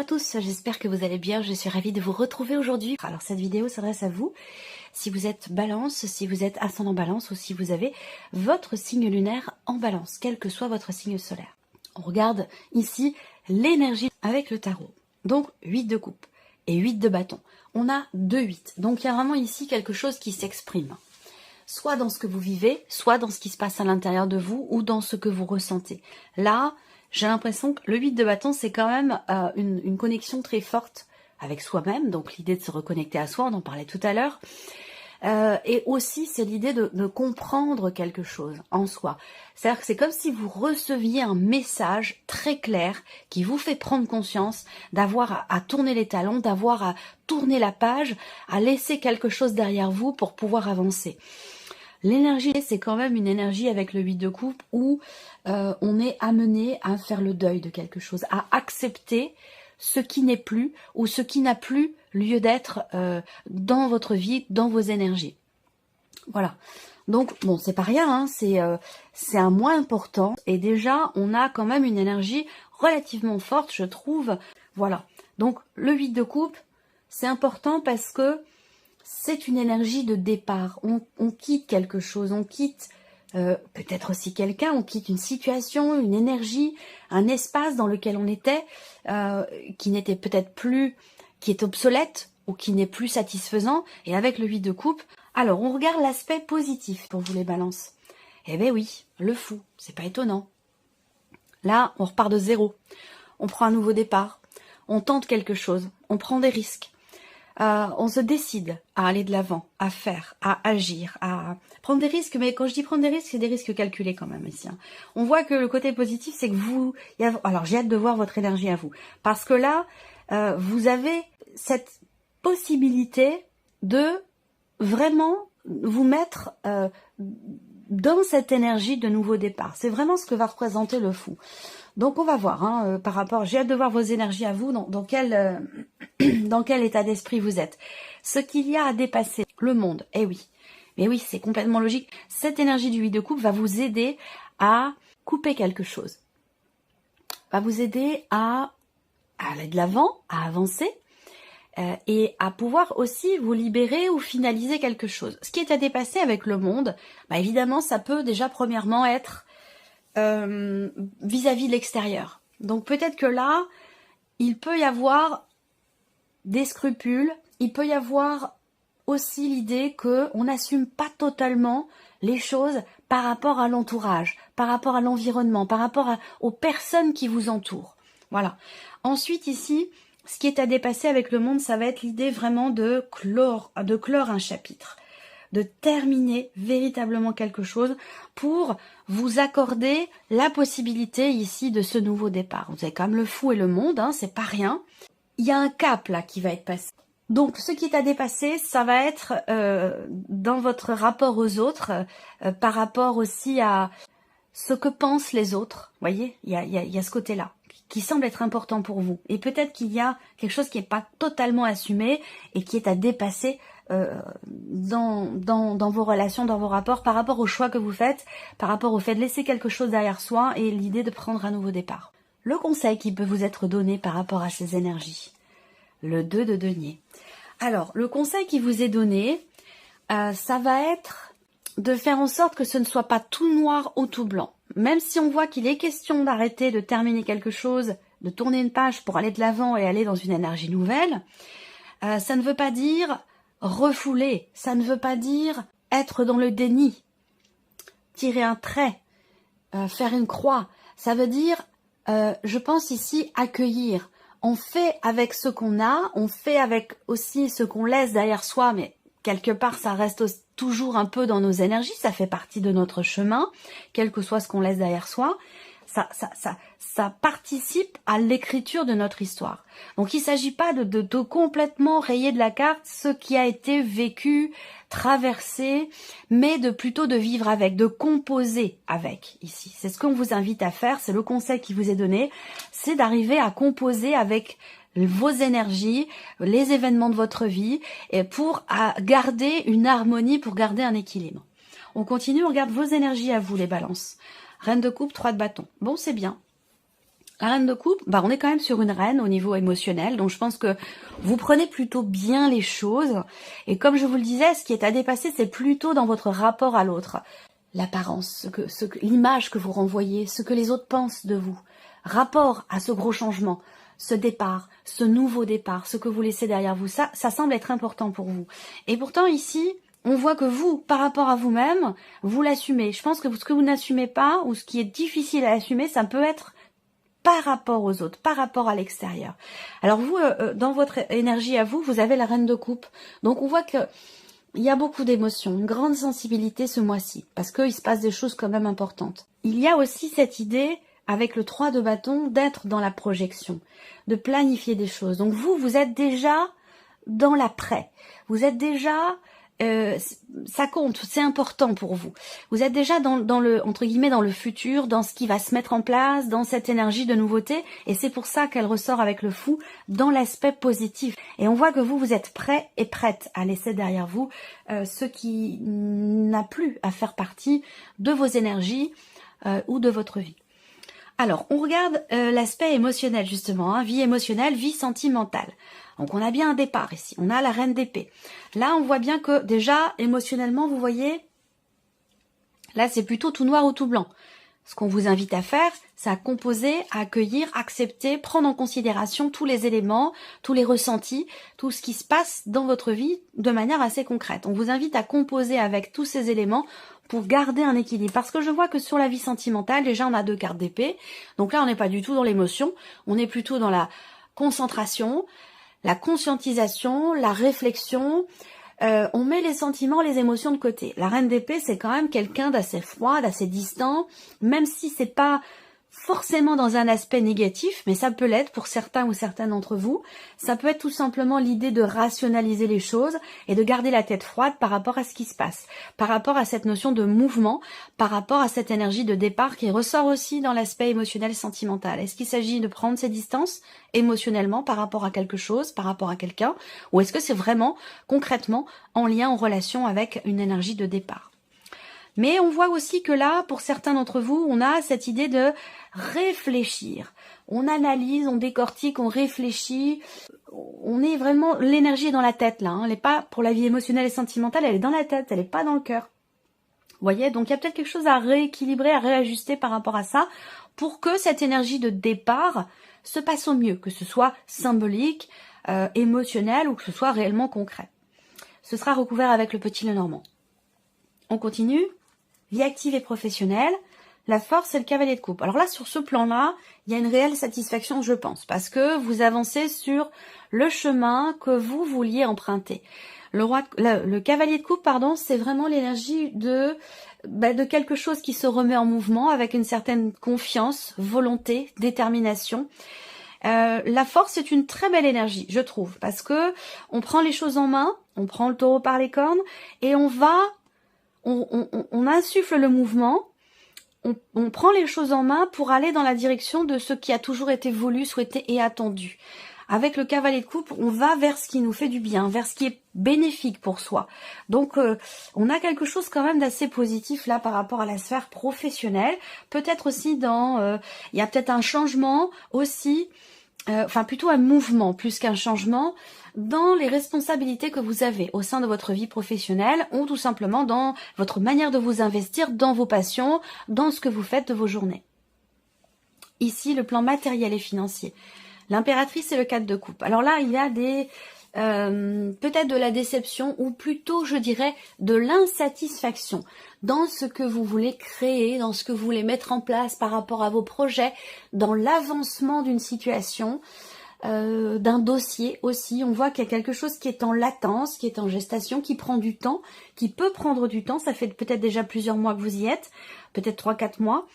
à tous, j'espère que vous allez bien, je suis ravie de vous retrouver aujourd'hui. Alors cette vidéo s'adresse à vous, si vous êtes balance, si vous êtes ascendant balance ou si vous avez votre signe lunaire en balance, quel que soit votre signe solaire. On regarde ici l'énergie avec le tarot. Donc 8 de coupe et 8 de bâton. On a 2 8, donc il y a vraiment ici quelque chose qui s'exprime. Soit dans ce que vous vivez, soit dans ce qui se passe à l'intérieur de vous ou dans ce que vous ressentez. Là, j'ai l'impression que le 8 de bâton, c'est quand même une connexion très forte avec soi-même, donc l'idée de se reconnecter à soi, on en parlait tout à l'heure. Et aussi, c'est l'idée de comprendre quelque chose en soi. C'est-à-dire que c'est comme si vous receviez un message très clair qui vous fait prendre conscience, d'avoir à tourner les talons, d'avoir à tourner la page, à laisser quelque chose derrière vous pour pouvoir avancer. L'énergie, c'est quand même une énergie avec le 8 de coupe où on est amené à faire le deuil de quelque chose, à accepter ce qui n'est plus ou ce qui n'a plus lieu d'être dans votre vie, dans vos énergies. Voilà. Donc, bon, c'est pas rien, hein, c'est un mois important. Et déjà, on a quand même une énergie relativement forte, je trouve. Voilà. Donc, le 8 de coupe, c'est important parce que c'est une énergie de départ. On quitte quelque chose, on quitte peut-être aussi quelqu'un, on quitte une situation, une énergie, un espace dans lequel on était, qui n'était peut-être plus, qui est obsolète ou qui n'est plus satisfaisant. Et avec le 8 de coupe, alors on regarde l'aspect positif pour vous les balances. Eh bien oui, le fou, c'est pas étonnant. Là, on repart de zéro. On prend un nouveau départ. On tente quelque chose. On prend des risques. On se décide à aller de l'avant, à faire, à agir, à prendre des risques. Mais quand je dis prendre des risques, c'est des risques calculés quand même ici. Hein. On voit que le côté positif, c'est que vous... Alors j'ai hâte de voir votre énergie à vous. Parce que là, vous avez cette possibilité de vraiment vous mettre dans cette énergie de nouveau départ. C'est vraiment ce que va représenter le fou. Donc on va voir, hein, par rapport, j'ai hâte de voir vos énergies à vous, dans quel état d'esprit vous êtes. Ce qu'il y a à dépasser, le monde, eh oui, mais oui, c'est complètement logique. Cette énergie du 8 de coupe va vous aider à couper quelque chose, va vous aider à aller de l'avant, à avancer, et à pouvoir aussi vous libérer ou finaliser quelque chose. Ce qui est à dépasser avec le monde, bah évidemment, ça peut déjà premièrement être vis-à-vis de l'extérieur. Donc peut-être que là, il peut y avoir des scrupules, il peut y avoir aussi l'idée qu'on n'assume pas totalement les choses par rapport à l'entourage, par rapport à l'environnement, par rapport aux personnes qui vous entourent. Voilà. Ensuite ici, ce qui est à dépasser avec le monde, ça va être l'idée vraiment de clore un chapitre, de terminer véritablement quelque chose pour vous accorder la possibilité ici de ce nouveau départ. Vous avez quand même le fou et le monde, hein, c'est pas rien. Il y a un cap là qui va être passé. Donc ce qui est à dépasser, ça va être dans votre rapport aux autres, par rapport aussi à ce que pensent les autres. Vous voyez, il y a ce côté-là qui semble être important pour vous. Et peut-être qu'il y a quelque chose qui n'est pas totalement assumé et qui est à dépasser dans vos relations, dans vos rapports, par rapport au choix que vous faites, par rapport au fait de laisser quelque chose derrière soi et l'idée de prendre un nouveau départ. Le conseil qui peut vous être donné par rapport à ces énergies, le 2 de denier. Alors, le conseil qui vous est donné, ça va être de faire en sorte que ce ne soit pas tout noir ou tout blanc. Même si on voit qu'il est question d'arrêter, de terminer quelque chose, de tourner une page pour aller de l'avant et aller dans une énergie nouvelle, ça ne veut pas dire refouler, ça ne veut pas dire être dans le déni, tirer un trait, faire une croix. Ça veut dire, je pense ici, accueillir. On fait avec ce qu'on a, on fait avec aussi ce qu'on laisse derrière soi, mais quelque part ça reste toujours un peu dans nos énergies, ça fait partie de notre chemin, quel que soit ce qu'on laisse derrière soi. Ça participe à l'écriture de notre histoire. Donc il ne s'agit pas de complètement rayer de la carte ce qui a été vécu, traversé, mais plutôt de vivre avec, de composer avec ici. C'est ce qu'on vous invite à faire, c'est le conseil qui vous est donné, c'est d'arriver à composer avec vos énergies, les événements de votre vie, et pour garder une harmonie, pour garder un équilibre. On continue, on regarde vos énergies à vous, les balances. Reine de coupe, 3 de bâton. Bon, c'est bien. La reine de coupe, on est quand même sur une reine au niveau émotionnel, donc je pense que vous prenez plutôt bien les choses. Et comme je vous le disais, ce qui est à dépasser, c'est plutôt dans votre rapport à l'autre. L'apparence, l'image que vous renvoyez, ce que les autres pensent de vous. Rapport à ce gros changement, ce départ, ce nouveau départ, ce que vous laissez derrière vous, ça semble être important pour vous. Et pourtant ici, on voit que vous, par rapport à vous-même, vous l'assumez. Je pense que ce que vous n'assumez pas, ou ce qui est difficile à assumer, ça peut être par rapport aux autres, par rapport à l'extérieur. Alors vous, dans votre énergie à vous, vous avez la reine de coupe. Donc on voit que il y a beaucoup d'émotions, une grande sensibilité ce mois-ci, parce qu'il se passe des choses quand même importantes. Il y a aussi cette idée, avec le 3 de bâton, d'être dans la projection, de planifier des choses. Donc vous êtes déjà dans l'après. Vous êtes déjà... ça compte, c'est important pour vous. Vous êtes déjà dans le, entre guillemets, dans le futur, dans ce qui va se mettre en place, dans cette énergie de nouveauté, et c'est pour ça qu'elle ressort avec le fou dans l'aspect positif. Et on voit que vous êtes prêt et prête à laisser derrière vous ce qui n'a plus à faire partie de vos énergies ou de votre vie. Alors, on regarde l'aspect émotionnel justement, vie émotionnelle, vie sentimentale. Donc on a bien un départ ici, on a la reine d'épée. Là on voit bien que déjà émotionnellement vous voyez, là c'est plutôt tout noir ou tout blanc. Ce qu'on vous invite à faire, c'est à composer, à accueillir, accepter, prendre en considération tous les éléments, tous les ressentis, tout ce qui se passe dans votre vie de manière assez concrète. On vous invite à composer avec tous ces éléments pour garder un équilibre. Parce que je vois que sur la vie sentimentale, déjà on a 2 cartes d'épée. Donc là on n'est pas du tout dans l'émotion, on est plutôt dans la concentration, la conscientisation, la réflexion, on met les sentiments, les émotions de côté. La reine d'épée, c'est quand même quelqu'un d'assez froid, d'assez distant, même si c'est pas forcément dans un aspect négatif, mais ça peut l'être pour certains ou certaines d'entre vous. Ça peut être tout simplement l'idée de rationaliser les choses et de garder la tête froide par rapport à ce qui se passe, par rapport à cette notion de mouvement, par rapport à cette énergie de départ qui ressort aussi dans l'aspect émotionnel sentimental. Est-ce qu'il s'agit de prendre ses distances émotionnellement par rapport à quelque chose, par rapport à quelqu'un, ou est-ce que c'est vraiment concrètement en lien, en relation avec une énergie de départ? Mais on voit aussi que là, pour certains d'entre vous, on a cette idée de réfléchir. On analyse, on décortique, on réfléchit. On est vraiment, l'énergie est dans la tête là. Elle n'est pas pour la vie émotionnelle et sentimentale, elle est dans la tête, elle n'est pas dans le cœur. Vous voyez, donc il y a peut-être quelque chose à rééquilibrer, à réajuster par rapport à ça, pour que cette énergie de départ se passe au mieux, que ce soit symbolique, émotionnel ou que ce soit réellement concret. Ce sera recouvert avec le petit Lenormand. On continue. Vie active et professionnelle, la force et le cavalier de coupe. Alors là, sur ce plan-là, il y a une réelle satisfaction, je pense, parce que vous avancez sur le chemin que vous vouliez emprunter. Le cavalier de coupe, pardon, c'est vraiment l'énergie de quelque chose qui se remet en mouvement avec une certaine confiance, volonté, détermination. La force, c'est une très belle énergie, je trouve, parce que on prend les choses en main, on prend le taureau par les cornes et on insuffle le mouvement, on prend les choses en main pour aller dans la direction de ce qui a toujours été voulu, souhaité et attendu. Avec le cavalier de coupe, on va vers ce qui nous fait du bien, vers ce qui est bénéfique pour soi. Donc, on a quelque chose quand même d'assez positif là par rapport à la sphère professionnelle. Peut-être aussi il y a peut-être un changement aussi, enfin plutôt un mouvement plus qu'un changement dans les responsabilités que vous avez au sein de votre vie professionnelle ou tout simplement dans votre manière de vous investir, dans vos passions, dans ce que vous faites de vos journées. Ici, le plan matériel et financier. L'impératrice et le 4 de coupe. Alors là, il y a peut-être de la déception ou plutôt, je dirais, de l'insatisfaction dans ce que vous voulez créer, dans ce que vous voulez mettre en place par rapport à vos projets, dans l'avancement d'une situation, d'un dossier aussi. On voit qu'il y a quelque chose qui est en latence, qui est en gestation, qui prend du temps, qui peut prendre du temps. Ça fait peut-être déjà plusieurs mois que vous y êtes, peut-être 3-4 mois.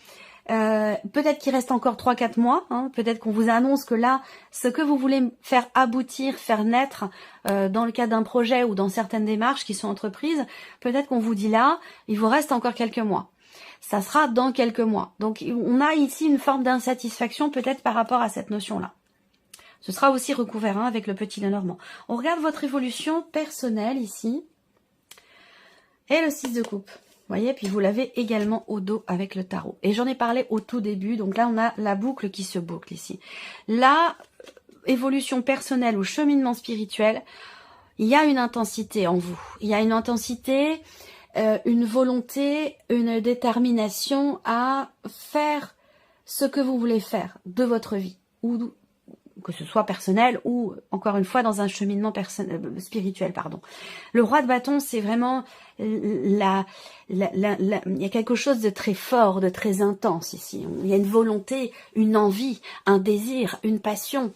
Peut-être qu'il reste encore 3-4 mois, hein. Peut-être qu'on vous annonce que là, ce que vous voulez faire aboutir, faire naître dans le cadre d'un projet ou dans certaines démarches qui sont entreprises, peut-être qu'on vous dit là, il vous reste encore quelques mois. Ça sera dans quelques mois. Donc on a ici une forme d'insatisfaction peut-être par rapport à cette notion-là. Ce sera aussi recouvert avec le petit Lenormand. On regarde votre évolution personnelle ici. Et le 6 de coupe. voyez, puis vous l'avez également au dos avec le tarot. Et j'en ai parlé au tout début, donc là on a la boucle qui se boucle ici. La évolution personnelle ou cheminement spirituel, il y a une intensité en vous. Il y a une intensité, une volonté, une détermination à faire ce que vous voulez faire de votre vie, ou que ce soit personnel ou, encore une fois, dans un cheminement spirituel, pardon. Le roi de bâton, c'est vraiment il y a quelque chose de très fort, de très intense ici. Il y a une volonté, une envie, un désir, une passion,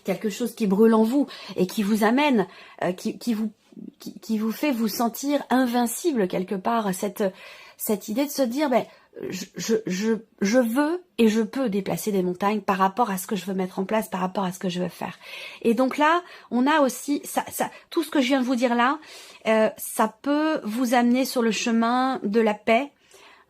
quelque chose qui brûle en vous et qui vous amène, qui vous fait vous sentir invincible quelque part, cette idée de se dire, ben, je veux et je peux déplacer des montagnes par rapport à ce que je veux mettre en place, par rapport à ce que je veux faire. Et donc là, on a aussi, tout ce que je viens de vous dire là, ça peut vous amener sur le chemin de la paix,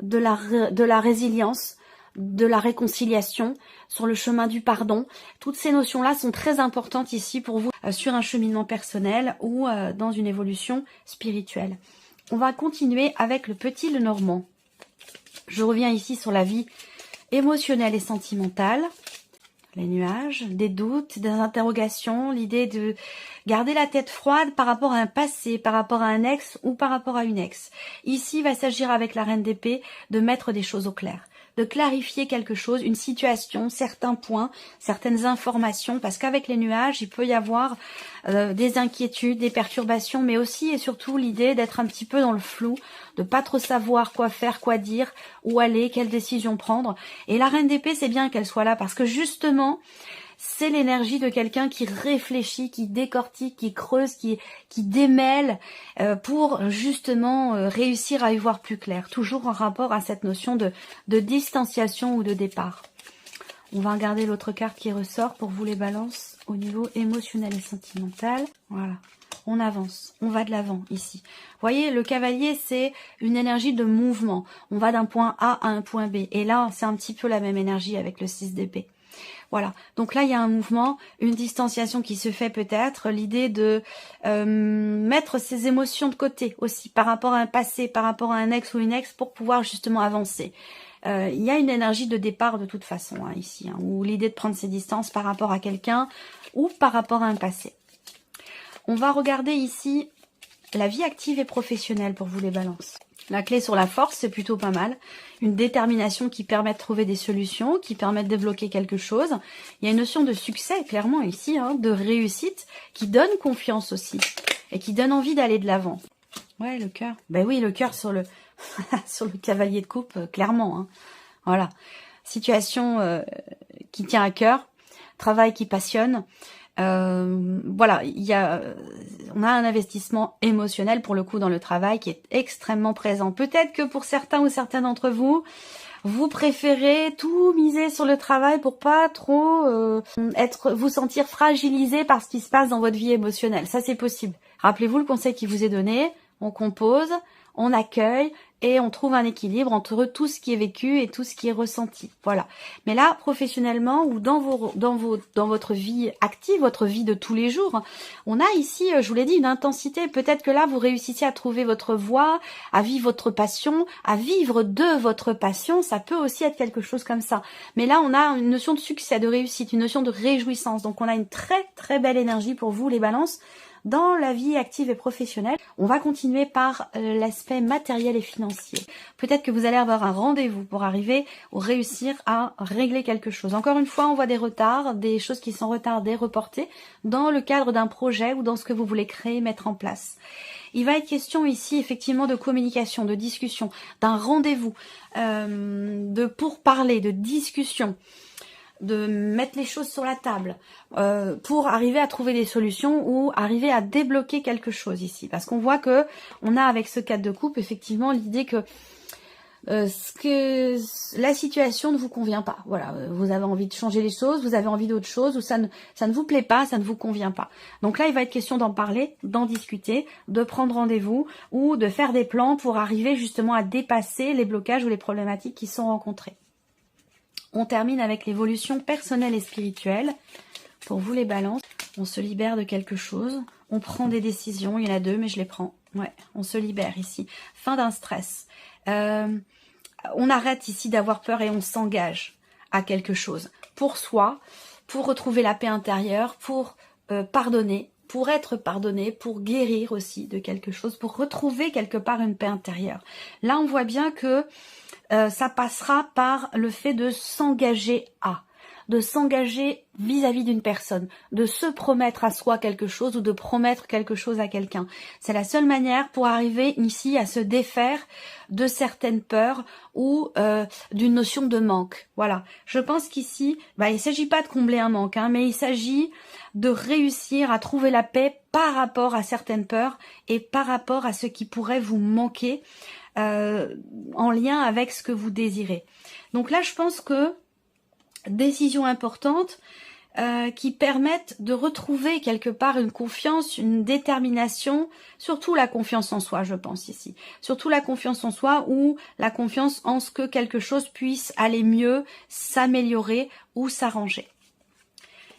de la résilience, de la réconciliation, sur le chemin du pardon. Toutes ces notions-là sont très importantes ici pour vous sur un cheminement personnel ou dans une évolution spirituelle. On va continuer avec le petit Lenormand. Je reviens ici sur la vie émotionnelle et sentimentale, les nuages, des doutes, des interrogations, l'idée de garder la tête froide par rapport à un passé, par rapport à un ex ou par rapport à une ex. Ici, il va s'agir avec la reine d'épée de mettre des choses au clair, de clarifier quelque chose, une situation, certains points, certaines informations, parce qu'avec les nuages, il peut y avoir des inquiétudes, des perturbations, mais aussi et surtout l'idée d'être un petit peu dans le flou, de pas trop savoir quoi faire, quoi dire, où aller, quelle décision prendre. Et la reine d'épée, c'est bien qu'elle soit là, parce que justement, c'est l'énergie de quelqu'un qui réfléchit, qui décortique, qui creuse, qui démêle pour justement réussir à y voir plus clair. Toujours en rapport à cette notion de distanciation ou de départ. On va regarder l'autre carte qui ressort pour vous les balances au niveau émotionnel et sentimental. Voilà. On avance, on va de l'avant ici. Vous voyez, le cavalier, c'est une énergie de mouvement. On va d'un point A à un point B. Et là, c'est un petit peu la même énergie avec le 6 d'épée. Voilà, donc là il y a un mouvement, une distanciation qui se fait peut-être, l'idée de mettre ses émotions de côté aussi, par rapport à un passé, par rapport à un ex ou une ex, pour pouvoir justement avancer. Il y a une énergie de départ de toute façon hein, ici, hein, ou l'idée de prendre ses distances par rapport à quelqu'un ou par rapport à un passé. On va regarder ici la vie active et professionnelle pour vous les balances. La clé sur la force, c'est plutôt pas mal. Une détermination qui permet de trouver des solutions, qui permet de débloquer quelque chose. Il y a une notion de succès, clairement, ici, hein, de réussite, qui donne confiance aussi. Et qui donne envie d'aller de l'avant. Ouais, le cœur. Ben oui, le cœur sur le sur le cavalier de coupe, clairement. Hein. Voilà. Situation qui tient à cœur. Travail qui passionne. Voilà, on a un investissement émotionnel pour le coup dans le travail qui est extrêmement présent. Peut-être que pour certains ou certaines d'entre vous, vous préférez tout miser sur le travail pour pas trop vous sentir fragilisé par ce qui se passe dans votre vie émotionnelle. Ça, c'est possible. Rappelez-vous le conseil qui vous est donné. On compose, on accueille et on trouve un équilibre entre tout ce qui est vécu et tout ce qui est ressenti. Voilà. Mais là, professionnellement ou dans votre vie active, votre vie de tous les jours, on a ici, je vous l'ai dit, une intensité. Peut-être que là, vous réussissez à trouver votre voie, à vivre votre passion, à vivre de votre passion. Ça peut aussi être quelque chose comme ça. Mais là, on a une notion de succès, de réussite, une notion de réjouissance. Donc, on a une très, très belle énergie pour vous, les balances, dans la vie active et professionnelle. On va continuer par l'aspect matériel et financier. Peut-être que vous allez avoir un rendez-vous pour arriver ou réussir à régler quelque chose. Encore une fois, on voit des retards, des choses qui sont retardées, reportées, dans le cadre d'un projet ou dans ce que vous voulez créer, mettre en place. Il va être question ici effectivement de communication, de discussion, d'un rendez-vous, de pourparler, de discussion, de mettre les choses sur la table pour arriver à trouver des solutions ou arriver à débloquer quelque chose ici. Parce qu'on voit que on a avec ce 4 de coupe effectivement l'idée que la situation ne vous convient pas. Voilà, vous avez envie de changer les choses, vous avez envie d'autre chose, ou ça ne vous plaît pas, ça ne vous convient pas. Donc là, il va être question d'en parler, d'en discuter, de prendre rendez-vous ou de faire des plans pour arriver justement à dépasser les blocages ou les problématiques qui sont rencontrées. On termine avec l'évolution personnelle et spirituelle. Pour vous les balances, on se libère de quelque chose, on prend des décisions, il y en a 2 mais je les prends. Ouais, on se libère ici. Fin d'un stress. On arrête ici d'avoir peur et on s'engage à quelque chose. Pour soi, pour retrouver la paix intérieure, pour pardonner, pour être pardonné, pour guérir aussi de quelque chose, pour retrouver quelque part une paix intérieure. Là, on voit bien que ça passera par le fait de s'engager de s'engager vis-à-vis d'une personne, de se promettre à soi quelque chose ou de promettre quelque chose à quelqu'un. C'est la seule manière pour arriver ici à se défaire de certaines peurs ou d'une notion de manque. Voilà. Je pense qu'ici, il ne s'agit pas de combler un manque, mais il s'agit de réussir à trouver la paix par rapport à certaines peurs et par rapport à ce qui pourrait vous manquer en lien avec ce que vous désirez. Donc là, je pense que décisions importantes qui permettent de retrouver quelque part une confiance, une détermination, surtout la confiance en soi, je pense ici. Surtout la confiance en soi ou la confiance en ce que quelque chose puisse aller mieux, s'améliorer ou s'arranger.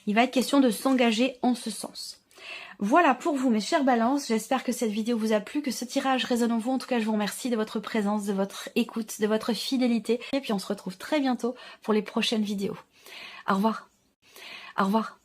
Il va être question de s'engager en ce sens. Voilà pour vous mes chères balances, j'espère que cette vidéo vous a plu, que ce tirage résonne en vous. En tout cas, je vous remercie de votre présence, de votre écoute, de votre fidélité. Et puis on se retrouve très bientôt pour les prochaines vidéos. Au revoir. Au revoir.